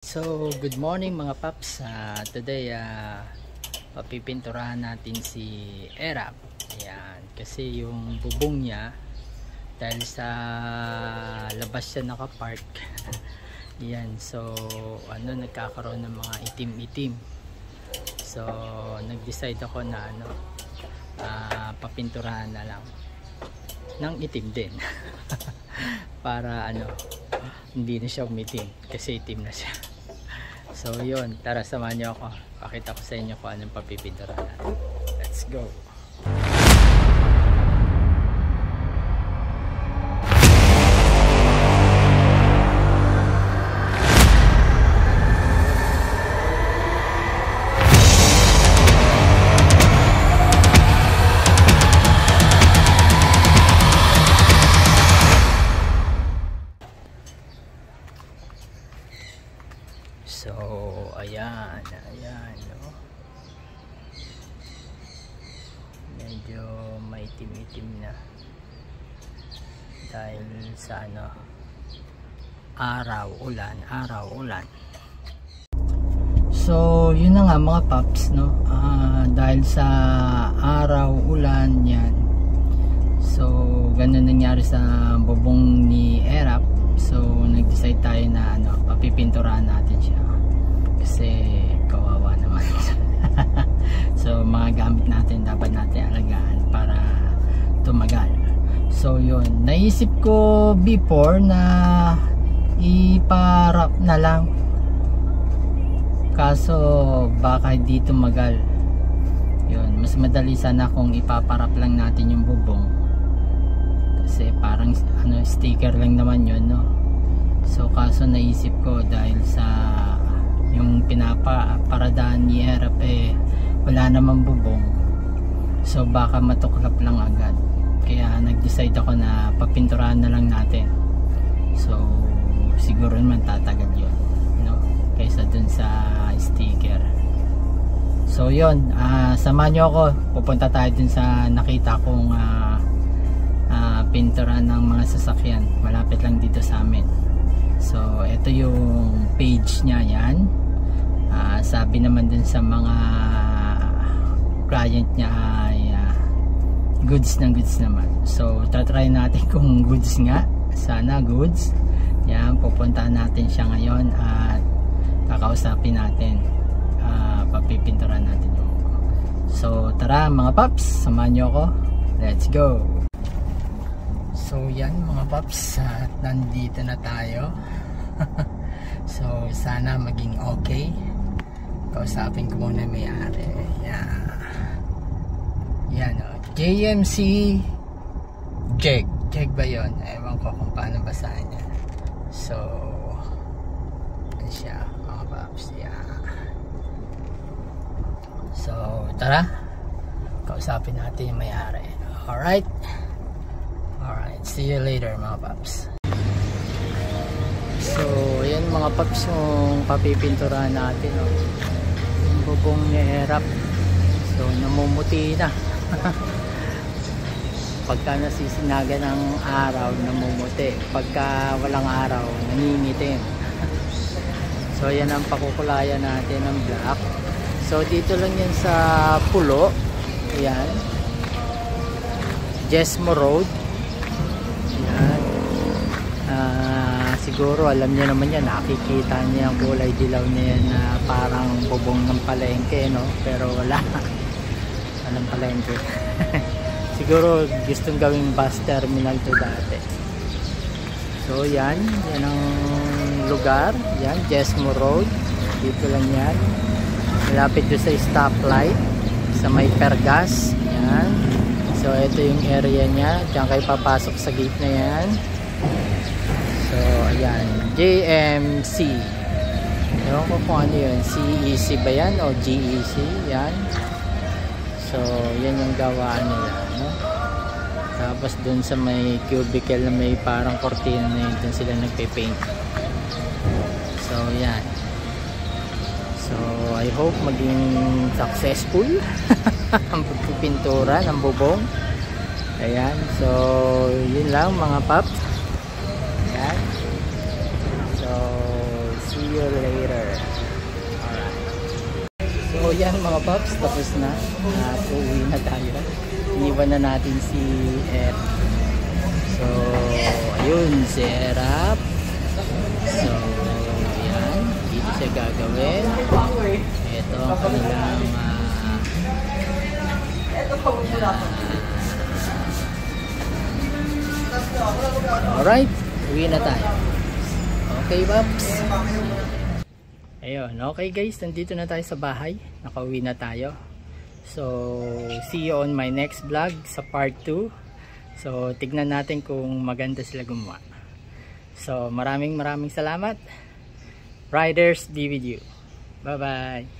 So, good morning mga paps. Today, papipinturahan natin si Erap. Ayan, kasi yung bubong niya, dahil sa labas siya nakapark. Ayan, so, nagkakaroon ng mga itim-itim. So, nag-decide ako na papinturahan na lang ng itim din. Para hindi na siya umitim kasi itim na siya. So yun, tara samahan niyo ako. Pakita ko sa inyo kung anong papipinturahan natin. Let's go. So, ayan, no? Medyo maitim-itim na dahil sa araw, ulan. So, yun na nga mga paps, no? Dahil sa araw, ulan, yan. So, ganun nangyari sa bubong ni Erap. So, nag-decide tayo na papipinturahan natin siya. Kasi kawawa naman. So mga gamit natin dapat natin alagaan para tumagal. So yun, naisip ko before na iparap na lang, kaso baka hindi tumagal. Yun, mas madali sana kung ipaparap lang natin yung bubong, kasi parang sticker lang naman yun, no? So kaso naisip ko dahil sa yung pinaparadaan ni Erap wala namang bubong, so baka matuklap lang agad, kaya nag-decide ako na papinturahan na lang natin. So siguro naman tatagal yun, no? Kaysa dun sa sticker. So yun, samahan nyo ako, pupunta tayo dun sa nakita kong pinturahan ng mga sasakyan, malapit lang dito sa amin. So ito yung page niya, yan. Sabi naman din sa mga client niya ay goods na goods naman. So tatry natin kung goods nga, sana goods. Yan, pupuntahan natin siya ngayon at kakausapin natin, papipinturahan natin yung. So tara mga paps, samahan nyo ako, let's go. So yan mga paps, at nandito na tayo. So sana maging okay. Kausapin ko muna may-ari. Yan JMC Jeg ba yun? Ewan ko kung paano basahin niya. So yan siya mga paps. So tara, kausapin natin yung may-ari. Alright, see you later mga paps. So yan mga paps yung papipinturahan natin, no? Yung bubong ni Erap. So namumuti na. Pagka nasisinaga ng araw, namumuti. Pagka walang araw, nangingitim. So yan ang pakukulayan natin ng black. So dito lang yan sa Pulo. Yan, Jesmo Road. Yan. Siguro alam niyo naman yan, nakikita niya ang kulay dilaw niya na parang bubong ng palengke, no? Pero wala. Anong palengke? Siguro gustong gawing bus terminal to dati. So yan ang lugar. Yan, Jesmo Road. Dito lang yan, malapit doon sa stoplight sa may Pergas. Yan. So ito yung area niya, diyan kayo papasok sa gate na yan. So ayan, JMC, ewan ko kung ano yun, CEC ba yan o GEC, yan. So yan yung gawaan nila, no? Tapos dun sa may cubicle na may parang cortina na yun, dun sila nagpe-paint. So yan. So I hope maging successful ang pagpipintura ng bubong. Ayan, so yun lang mga paps. Ayan. So see you later. So yan mga paps, tapos na. At uuwi na tayo. Iniwan na natin si Ed. So ayun, si Erap. So yan, dito siya gagawin. Ito ang kanilang alright, uwi na tayo. Okay paps. Ayun, okay guys, nandito na tayo sa bahay. Nakauwi na tayo. So, see you on my next vlog sa part 2. So, tignan natin kung maganda sila gumawa. So, maraming salamat. Riders, be with you. Bye-bye.